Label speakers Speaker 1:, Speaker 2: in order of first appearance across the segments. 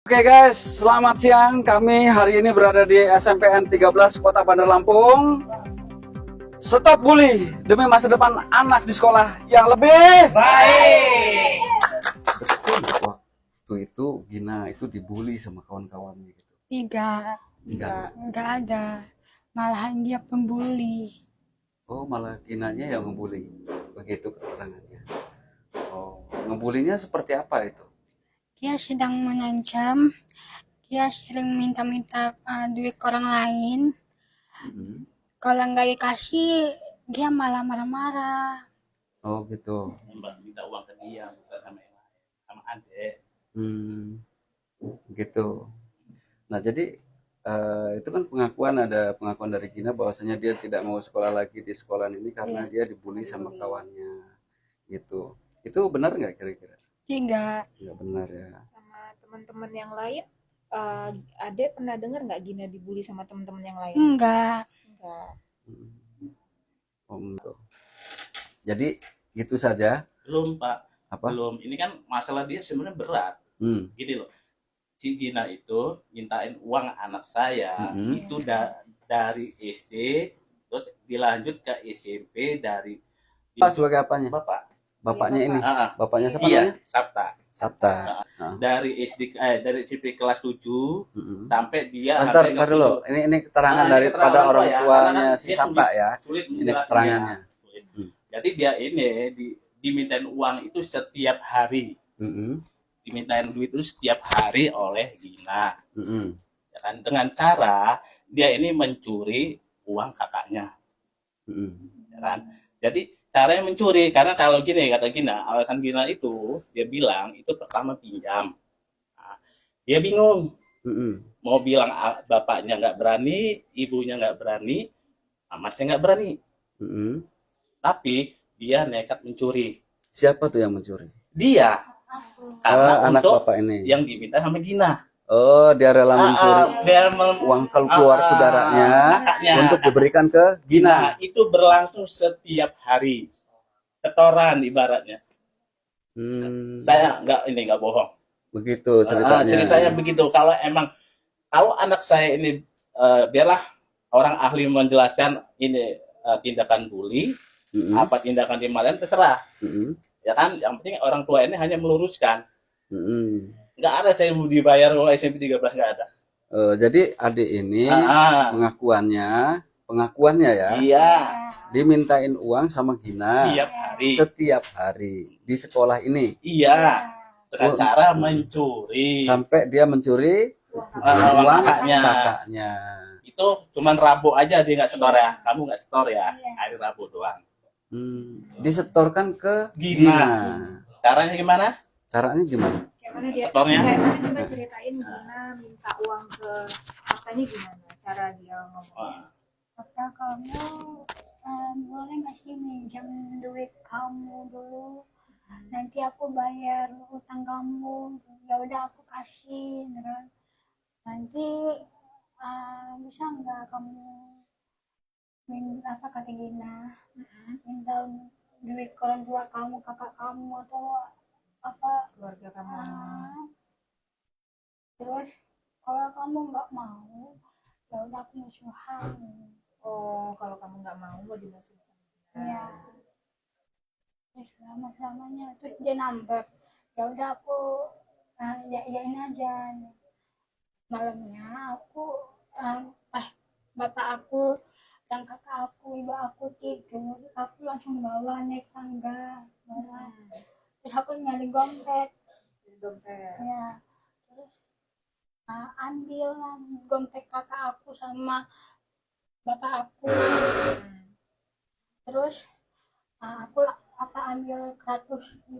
Speaker 1: Oke guys, selamat siang. Kami hari ini berada di SMPN 13 Kota Bandar Lampung. Stop bully demi masa depan anak di sekolah yang lebih baik. Betul, waktu itu Gina itu dibully sama kawan-kawannya gitu.
Speaker 2: Enggak ada. Malahan dia pembuli.
Speaker 1: Oh, malah Ginanya yang ngebully. Begitu keterangannya. Oh, ngebulinya seperti apa itu?
Speaker 2: Dia sedang mengancam. Dia sering minta-minta duit ke orang lain.
Speaker 1: Hmm.
Speaker 2: Kalau nggak dikasih, dia malah marah-marah.
Speaker 1: Oh gitu.
Speaker 3: Minta uang ke dia bukan sama yang lain, sama adek.
Speaker 1: Gitu. Nah, jadi itu kan ada pengakuan dari Gina bahwasanya dia tidak mau sekolah lagi di sekolah ini karena dia dibully sama kawannya gitu. Itu benar nggak kira-kira?
Speaker 2: Enggak.
Speaker 1: Nggak benar ya.
Speaker 4: Sama teman-teman yang lain, Ade pernah dengar nggak Gina dibully sama teman-teman yang lain?
Speaker 2: Enggak.
Speaker 4: Enggak.
Speaker 1: Gitu. Jadi gitu saja.
Speaker 3: Belum Pak,
Speaker 1: Apa?
Speaker 3: belum. Ini kan masalah dia sebenarnya berat. Gini loh, si Gina itu mintain uang anak saya itu dari SD, terus dilanjut ke SMP dari
Speaker 1: Pak sebagai apanya?
Speaker 3: Bapak.
Speaker 1: Bapaknya ini. Bapaknya siapa
Speaker 3: Iya,
Speaker 1: namanya?
Speaker 3: Sabta.
Speaker 1: Sabta.
Speaker 3: Dari SMP kelas 7 sampai dia
Speaker 1: Bentar,
Speaker 3: sampai
Speaker 1: bentar
Speaker 3: kelas
Speaker 1: dulu.
Speaker 3: 7.
Speaker 1: Ini keterangan
Speaker 3: Nah, ini
Speaker 1: daripada
Speaker 3: keterangan
Speaker 1: orang
Speaker 3: ya,
Speaker 1: tuanya
Speaker 3: karena kan
Speaker 1: si
Speaker 3: dia
Speaker 1: Sabta ya.
Speaker 3: sulit
Speaker 1: Ini
Speaker 3: menjelaskannya.
Speaker 1: keterangannya.
Speaker 3: Jadi dia ini dimintain uang itu setiap hari. Dimintain duit itu setiap hari oleh Gina. Ya kan? Dengan cara dia ini mencuri uang kakaknya. Ya kan? Jadi caranya mencuri, karena kalau gini kata Gina, alasan Gina itu dia bilang itu pertama pinjam. Nah, dia bingung mau bilang bapaknya nggak berani, ibunya nggak berani, masnya nggak berani. Tapi dia nekat mencuri.
Speaker 1: Siapa tuh yang mencuri?
Speaker 3: Dia, karena
Speaker 1: anak
Speaker 3: untuk
Speaker 1: bapak ini.
Speaker 3: yang diminta sama Gina.
Speaker 1: Oh, dia rela mencuri
Speaker 3: Dia
Speaker 1: uang keluar saudaranya
Speaker 3: kakaknya.
Speaker 1: untuk diberikan ke Gina.
Speaker 3: Nah, itu berlangsung setiap hari. Setoran ibaratnya. Saya nggak bohong.
Speaker 1: Begitu ceritanya.
Speaker 3: Ceritanya begitu. Kalau anak saya ini biarlah orang ahli menjelaskan ini tindakan bully, apa tindakan dimarahin terserah. Ya kan, yang penting orang tua ini hanya meluruskan. Nggak ada saya mau dibayar SMP 13, nggak ada.
Speaker 1: Jadi adik ini pengakuannya ya.
Speaker 3: Iya.
Speaker 1: Dimintain uang sama Gina setiap hari di sekolah ini.
Speaker 3: Iya. Dengan cara mencuri.
Speaker 1: Sampai dia mencuri uang kakaknya.
Speaker 3: Itu cuman Rabu aja dia nggak setor ya. Kamu nggak setor ya. Hari Rabu doang.
Speaker 1: Disetorkan ke
Speaker 3: Gina. Caranya gimana?
Speaker 1: Caranya gimana?
Speaker 4: Gimana dia?
Speaker 3: Setornya?
Speaker 4: Kayak mana coba ceritain Gina minta uang ke kakaknya gimana? Cara dia ngomong.
Speaker 2: Kata kamu boleh nggak sih minjam duit kamu dulu? Nanti aku bayar utang kamu. Ya udah aku kasih. Nanti bisa nggak kamu minta apa kata Gina? Minta duit ke orang tua kamu, kakak kamu atau apa
Speaker 4: Keluarga kamu.
Speaker 2: Terus kalau kamu nggak mau, ya udah aku musuhan.
Speaker 4: Oh, kalau kamu nggak mau dimusuhin sama Gina.
Speaker 2: Iya. Terus selama-lamanya terus dia nambah. Ya udah aku yain aja. Malamnya aku bapak aku dan kakak aku, ibu aku tidur, aku langsung bawa naik tangga, terus aku nyari dompet. Ya, terus ambil dompet kakak aku sama bapak aku. Terus aku ambil 100.000.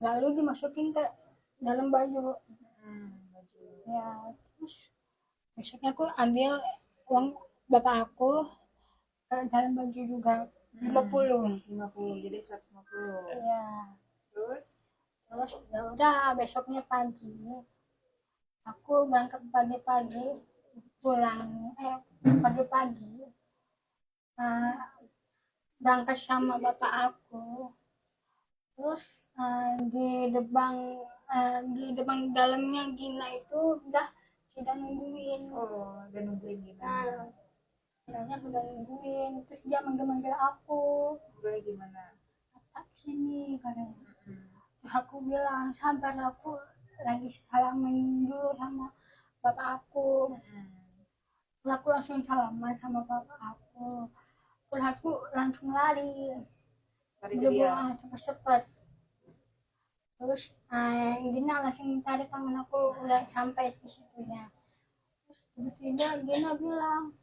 Speaker 2: Lalu dimasukin ke dalam baju. Ya, terus besoknya aku ambil uang bapak aku dalam baju juga 50.
Speaker 4: Jadi 150.
Speaker 2: Ya.
Speaker 4: Terus
Speaker 2: Ya udah besoknya pagi aku berangkat pagi-pagi pulang pagi-pagi berangkat sama bapak aku. Terus di depan di depan dalamnya Gina itu sudah nungguin.
Speaker 4: Oh, udah nungguin Gina.
Speaker 2: Nah, bilangnya udah nungguin, terus dia manggil-manggil aku.
Speaker 4: Gue gimana?
Speaker 2: Tak sini katanya.
Speaker 4: Mm-mm.
Speaker 2: Terus aku bilang sabar, aku lagi salaman dulu sama bapak aku.
Speaker 4: Mm-mm.
Speaker 2: Terus aku langsung salaman sama bapak aku. Terus aku langsung lari.
Speaker 4: Lari ke
Speaker 2: Dia
Speaker 4: dia.
Speaker 2: bilang cepet-cepet. Terus Gina langsung tarik tangan aku udah sampai di situnya. Terus tiba-tiba Gina bilang,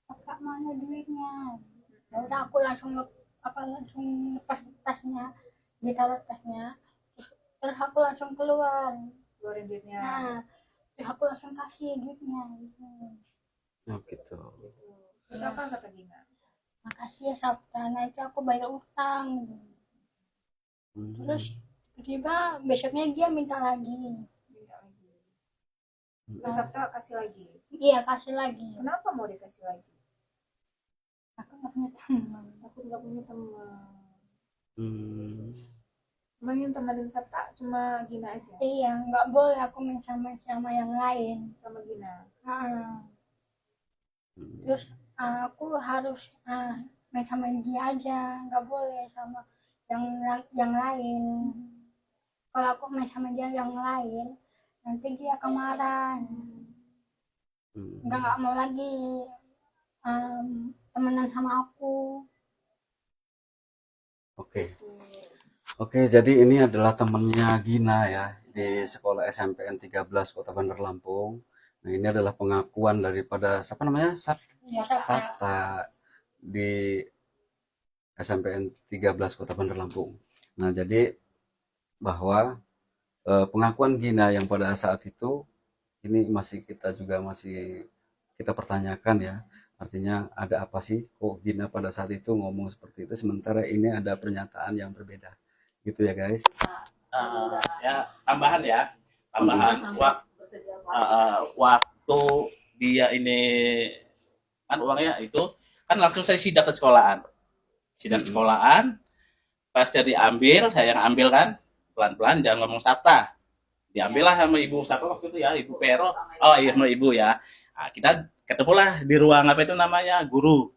Speaker 2: kakak mana duitnya? Ya udah aku langsung langsung lepas tasnya, ditaruh tasnya. Terus aku langsung keluar.
Speaker 4: Keluarin duitnya.
Speaker 2: Nah, terus aku langsung kasih duitnya. Gitu.
Speaker 1: Oh gitu.
Speaker 4: Terus apa kata Gina?
Speaker 2: Makasih ya Sabta, nanti aku bayar utang. Terus tiba-tiba besoknya dia minta lagi.
Speaker 4: Minta lagi. Terus Sabta kasih lagi.
Speaker 2: Iya kasih lagi.
Speaker 4: Kenapa mau dikasih lagi?
Speaker 2: Aku nggak punya teman.
Speaker 4: Aku nggak punya teman.
Speaker 1: Hmm.
Speaker 4: Emang yang temenin Sabta cuma Gina aja?
Speaker 2: Iya, nggak boleh aku main sama yang lain.
Speaker 4: Sama Gina.
Speaker 2: Terus aku harus main sama dia aja, nggak boleh sama yang lain. Kalau aku main sama dia yang lain, nanti dia akan marah. Nggak mau lagi temenan sama aku.
Speaker 1: Oke, jadi ini adalah temannya Gina ya di sekolah SMPN 13 Kota Bandar Lampung. Nah, ini adalah pengakuan daripada siapa namanya?
Speaker 2: Ya,
Speaker 1: Sabta di SMPN 13 Kota Bandar Lampung. Nah, jadi bahwa pengakuan Gina yang pada saat itu ini masih kita pertanyakan ya. Artinya ada apa sih kok Gina pada saat itu ngomong seperti itu, sementara ini ada pernyataan yang berbeda. Gitu ya guys.
Speaker 3: Ya tambahan waktu dia ini kan uangnya itu kan langsung saya sidak ke sekolahan. Pas dia diambil, saya yang ambil kan, pelan-pelan jangan ngomong Sabta. Diambil lah sama ibu Sabta waktu itu ya, ibu Pero. Oh iya sama ibu ya. Nah, kita ketemulah di ruang apa itu namanya, guru.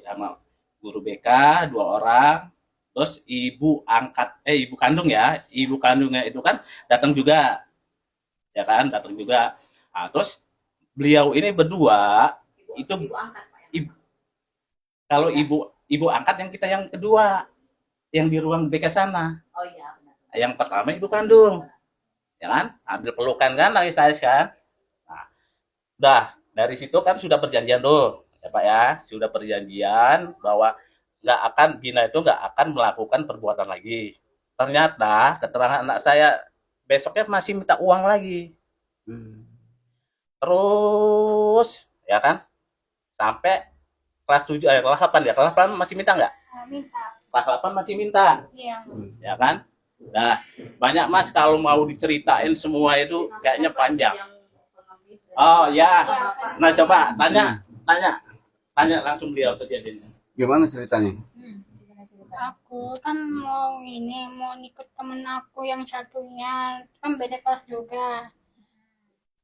Speaker 3: Sama guru BK 2 orang. Terus ibu kandung ya, ibu kandungnya itu kan datang juga. Ya kan, datang juga. Nah, terus beliau ini berdua itu kalau ibu angkat yang kita yang kedua yang di ruang BK sana.
Speaker 5: Oh iya benar.
Speaker 3: Yang pertama ibu kandung. Ya kan? Ambil pelukan kan lagi saya kan. Nah, udah dari situ kan sudah perjanjian tuh. Ya Pak ya, sudah perjanjian bahwa Gina itu nggak akan melakukan perbuatan lagi. Ternyata keterangan anak saya besoknya masih minta uang lagi. Terus ya kan sampai kelas 7 kelas 8 ya, kelas 8 masih minta nggak?
Speaker 2: Minta.
Speaker 3: Kelas 8 masih minta.
Speaker 2: Iya.
Speaker 3: Ya kan? Nah, banyak Mas kalau mau diceritain semua itu kayaknya panjang. Oh ya. Nah coba tanya langsung beliau kejadiannya.
Speaker 1: Gimana ceritanya?
Speaker 2: Aku kan mau ikut temen aku yang satunya, kan beda kelas juga.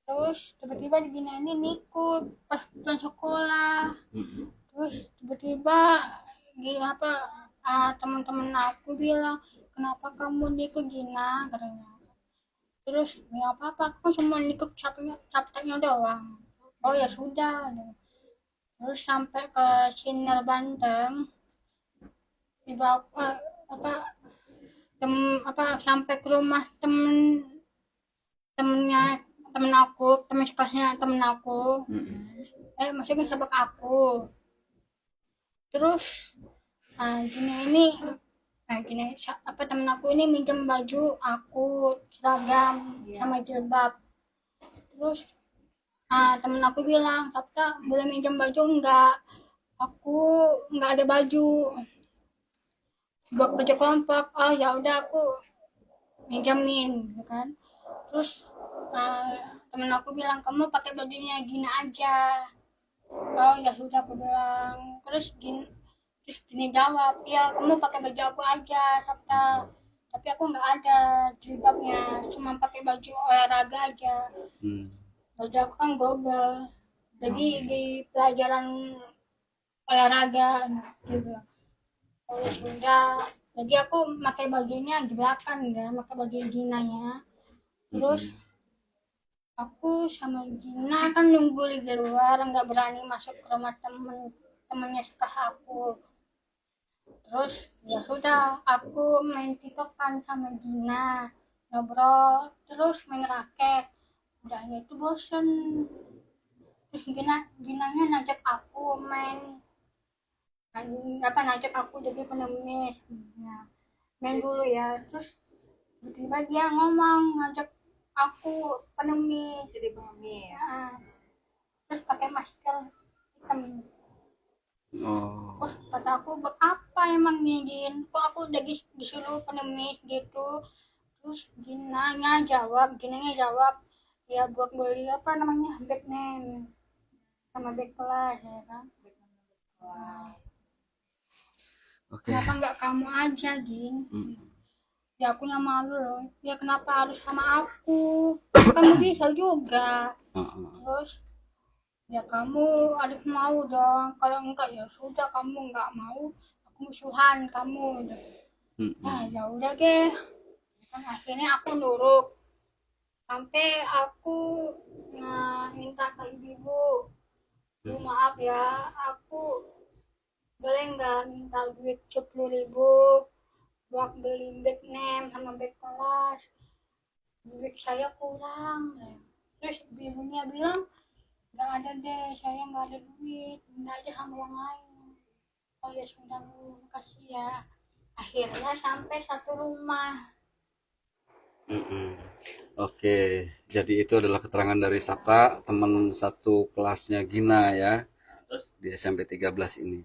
Speaker 2: Terus tiba-tiba di Gina ini ikut pas pulang sekolah. Terus tiba-tiba teman-teman aku bilang, kenapa kamu ikut Gina, katanya. Terus nggak apa-apa, aku cuma ikut satunya doang. Oh ya sudah. Terus sampai ke Siner Bandeng, dibawa sampai ke rumah temen sekelasnya temen aku. Maksudnya sahabat aku. Terus temen aku ini minjem baju aku, seragam sama jilbab. Terus temen aku bilang, Sabta boleh minjem baju enggak? Aku enggak ada baju buat baju kelompok. Oh ya udah aku minjemin, kan. Terus temen aku bilang, kamu pakai bajunya Gina aja. Oh ya sudah, aku bilang. Terus Gini jawab, ya kamu pakai baju aku aja, Sabta. tapi aku nggak ada jilbabnya, cuma pakai baju olahraga aja. Baju aku kan gobel, jadi di pelajaran olahraga gitu. Oh sudah, jadi aku pakai bajunya di belakang ya, pakai baju Ginanya. Terus aku sama Gina kan nunggu di luar, nggak berani masuk ke rumah temennya sekolah aku. Terus ya sudah, aku main tiktokan sama Gina, ngobrol, terus main raket. Udahnya itu bosen. Terus Ginanya ngajak aku main, ngajak aku jadi pengemis. Nah, main dulu ya. Terus tiba-tiba dia ngomong ngajak aku pengemis,
Speaker 4: Jadi pengemis.
Speaker 2: nah, terus pakai masker hitam.
Speaker 1: Oh.
Speaker 2: Kata aku, buat apa emang Din? Kok aku udah disuruh pengemis gitu? Terus Ginanya jawab, ya buat beli apa namanya, bag name sama bag kelas ya kan.
Speaker 1: Oke.
Speaker 2: Kenapa nggak kamu aja, Gin? Ya aku yang malu loh. Ya kenapa harus sama aku? Kamu bisa juga. Terus ya kamu harus mau dong. Kalau enggak ya sudah, kamu nggak mau, aku musuhan kamu. Nah ya udah deh. Kan akhirnya aku nurut. Sampai aku minta ke ibu, Bu maaf ya, aku boleh nggak minta duit 10.000 buat beli bag name sama bag kelas, duit saya kurang. Terus ibunya bilang nggak ada deh, saya nggak ada duit, minta aja sama yang lain. Oh ya sudah Bu, makasih ya. Akhirnya sampai satu rumah.
Speaker 1: Oke, jadi itu adalah keterangan dari Sabta, teman satu kelasnya Gina ya,
Speaker 3: Terus
Speaker 1: di SMP 13 ini.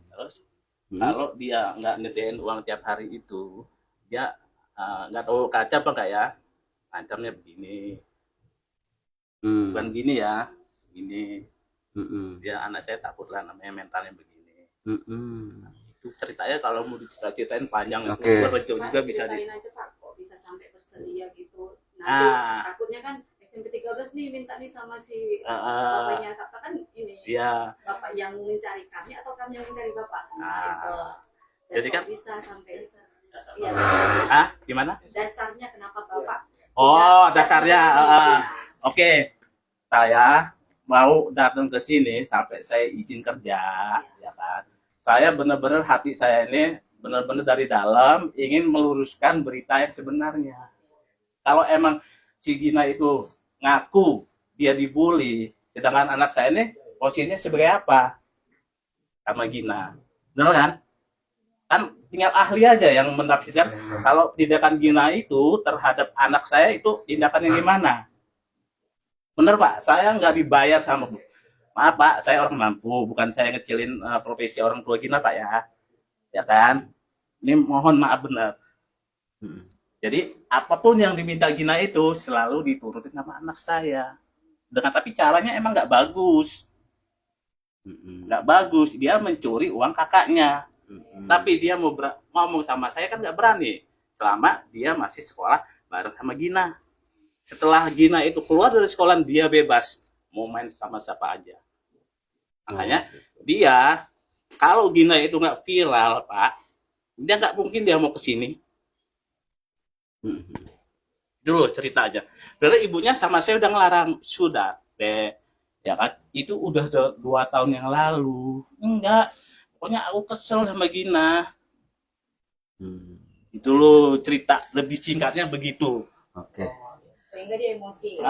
Speaker 3: kalau dia nggak ngedein uang tiap hari itu, dia nggak tahu kaca apa nggak ya, ancamnya begini, bukan gini ya, gini. Dia anak saya takut lah, namanya mentalnya begini. Itu ceritanya kalau mau diceritain panjang,
Speaker 1: Oke.
Speaker 3: itu juga bisa
Speaker 5: ceritain aja Pak, kok bisa sampai bersedia gitu. Nanti takutnya kan SMP 13 nih minta nih sama si bapaknya Sabta kan ini.
Speaker 3: Iya.
Speaker 5: Bapak yang mencari kami atau kami yang mencari Bapak? Itu.
Speaker 3: Jadi kan
Speaker 5: bisa sampai
Speaker 3: gimana?
Speaker 5: Dasarnya kenapa Bapak?
Speaker 3: Oh, dasarnya oke. Saya mau datang ke sini sampai saya izin kerja, ya kan. Saya benar-benar, hati saya ini benar-benar dari dalam ingin meluruskan berita yang sebenarnya. Kalau emang si Gina itu ngaku dia dibully, sedangkan anak saya ini posisinya sebagai apa sama Gina, benar kan? Kan tinggal ahli aja yang menafsirkan kalau tindakan Gina itu terhadap anak saya itu tindakan yang gimana. Bener Pak, saya nggak dibayar sama Bu. Maaf Pak, saya orang mampu, bukan saya ngecilin profesi orang tua Gina Pak ya. Ya kan? Ini mohon maaf benar. Jadi apapun yang diminta Gina itu selalu diturutin sama anak saya. Tapi caranya emang nggak bagus. Nggak bagus, dia mencuri uang kakaknya. Tapi dia mau ngomong sama saya kan nggak berani. Selama dia masih sekolah bareng sama Gina. Setelah Gina itu keluar dari sekolah, dia bebas mau main sama siapa aja. Makanya dia, kalau Gina itu nggak viral Pak, dia nggak mungkin dia mau kesini. Dulu cerita aja. Berarti ibunya sama saya udah ngelarang, sudah deh, ya kan? Itu udah 2 tahun yang lalu. Enggak, pokoknya aku kesel sama Gina. Itu loh cerita lebih singkatnya begitu.
Speaker 1: Oke.
Speaker 5: Sehingga dia emosi.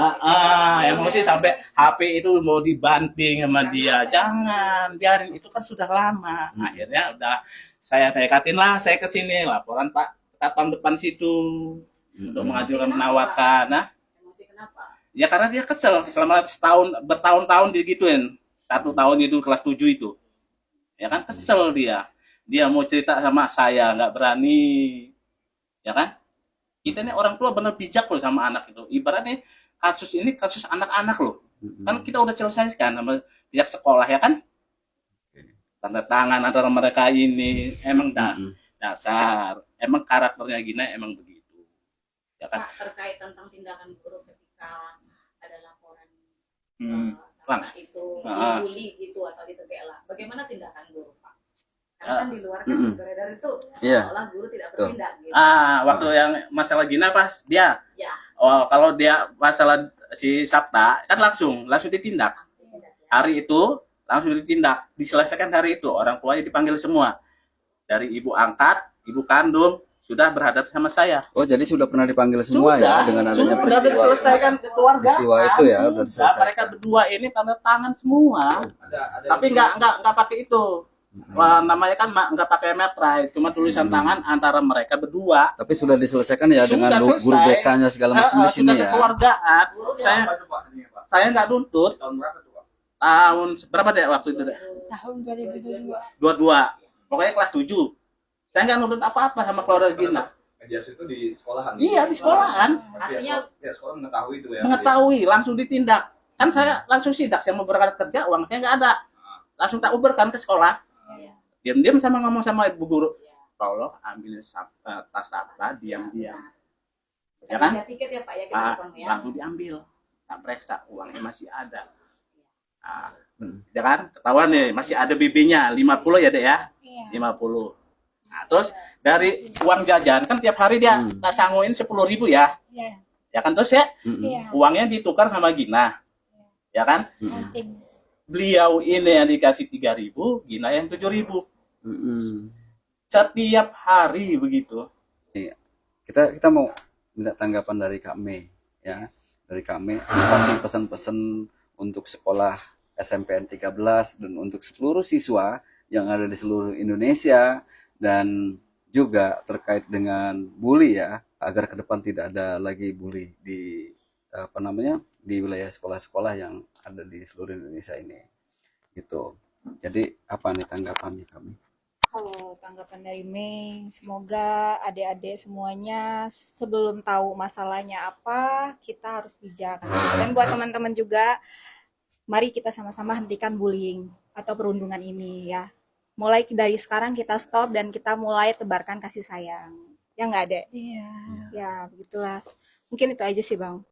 Speaker 3: Emosi sampai HP itu mau dibanting sama dia. Jangan, biarin, itu kan sudah lama. Akhirnya udah saya tekatin lah, saya kesini laporan Pak Satpam depan situ untuk mengajukan penawakan. Nah,
Speaker 5: Emosi kenapa?
Speaker 3: ya karena dia kesel selama bertahun-tahun digituin. 1 tahun itu kelas 7 itu. Ya kan kesel dia. Dia mau cerita sama saya nggak berani. Ya kan? Kita ini orang tua benar bijak loh sama anak itu. Ibaratnya kasus ini kasus anak-anak loh. Kan kita udah selesaikan sama pihak sekolah ya kan? Tanda tangan antara mereka ini emang dasar. Emang karakternya Gina emang begitu. Ya kan?
Speaker 5: Pak, terkait tentang tindakan guru ketika ada laporan
Speaker 3: Langsung.
Speaker 5: Sabta itu
Speaker 3: Ah.
Speaker 5: dibully gitu atau ditegek lah. Bagaimana tindakan guru, Pak? Karena kan di luar kan beredar itu
Speaker 1: Iya.
Speaker 5: seolah guru tidak
Speaker 1: Betul.
Speaker 5: bertindak gitu.
Speaker 3: Waktu yang masalah Gina pas dia.
Speaker 5: Ya.
Speaker 3: Oh, kalau dia masalah si Sabta kan langsung ditindak. Hari itu langsung ditindak, diselesaikan hari itu. Orang tuanya dipanggil semua. Dari ibu angkat, ibu kandung sudah berhadap sama saya.
Speaker 1: Oh, jadi sudah pernah dipanggil semua ya dengan adanya
Speaker 3: sudah
Speaker 1: peristiwa.
Speaker 3: diselesaikan keluarga.
Speaker 1: Peristiwa itu ya, udah diselesaikan.
Speaker 3: Mereka berdua ini tanda tangan semua. Tapi nggak pakai itu. Wah, namanya kan nggak pakai metrai, cuma tulisan tangan antara mereka berdua.
Speaker 1: Tapi sudah diselesaikan ya
Speaker 3: Sudah
Speaker 1: dengan guru
Speaker 3: selesai.
Speaker 1: BK-nya segala macam di sini
Speaker 3: Sudah
Speaker 1: ya.
Speaker 3: kekeluargaan. Saya nggak nuntut.
Speaker 6: Tahun berapa tuh, Pak?
Speaker 3: Tahun berapa deh waktu itu deh?
Speaker 2: Tahun 2022.
Speaker 3: 22. Pokoknya kelas 7. Saya nggak nuntut apa-apa sama keluarga Gina.
Speaker 6: Mediasi itu di sekolahan.
Speaker 3: Iya, di sekolahan.
Speaker 6: Artinya sekolah mengetahui itu ya.
Speaker 3: Mengetahui, langsung ditindak. Kan saya langsung sidak, saya mau berangkat kerja, uang saya nggak ada. Langsung tak uberkan ke sekolah. Diam-diam sama ngomong sama ibu guru. Tolong ambil tas Sabta, diam-diam. Ya kan?
Speaker 5: Ada tiket ya Pak ya kita potong ya.
Speaker 3: Langsung diambil. Tak periksa, uangnya masih ada. Ya kan? Ketahuan nih, masih ada BB-nya 50 ya deh ya.
Speaker 2: Iya.
Speaker 3: 50. Nah, terus dari uang jajan kan tiap hari dia tak sangguin 10.000 ya.
Speaker 2: Iya.
Speaker 3: Ya kan, terus ya
Speaker 2: Iya.
Speaker 3: uangnya ditukar sama Gina. Ya kan?
Speaker 2: Nanti
Speaker 3: Beliau ini yang dikasih 3.000, Gina yang 7.000. Setiap hari begitu.
Speaker 1: Kita mau minta tanggapan dari Kak Mei ya. Dari Kak Mei apa sih pesan-pesan untuk sekolah SMPN 13 dan untuk seluruh siswa yang ada di seluruh Indonesia, dan juga terkait dengan bully ya, agar ke depan tidak ada lagi bully di di wilayah sekolah-sekolah yang ada di seluruh Indonesia ini gitu. Jadi apa nih tanggapannya kami?
Speaker 4: Kalau tanggapan dari Mei, semoga adik-adik semuanya sebelum tahu masalahnya apa, kita harus bijak. Dan buat teman-teman juga, mari kita sama-sama hentikan bullying atau perundungan ini ya. Mulai dari sekarang kita stop dan kita mulai tebarkan kasih sayang. Ya nggak ada?
Speaker 2: iya.
Speaker 4: Ya, begitulah. Mungkin itu aja sih, Bang.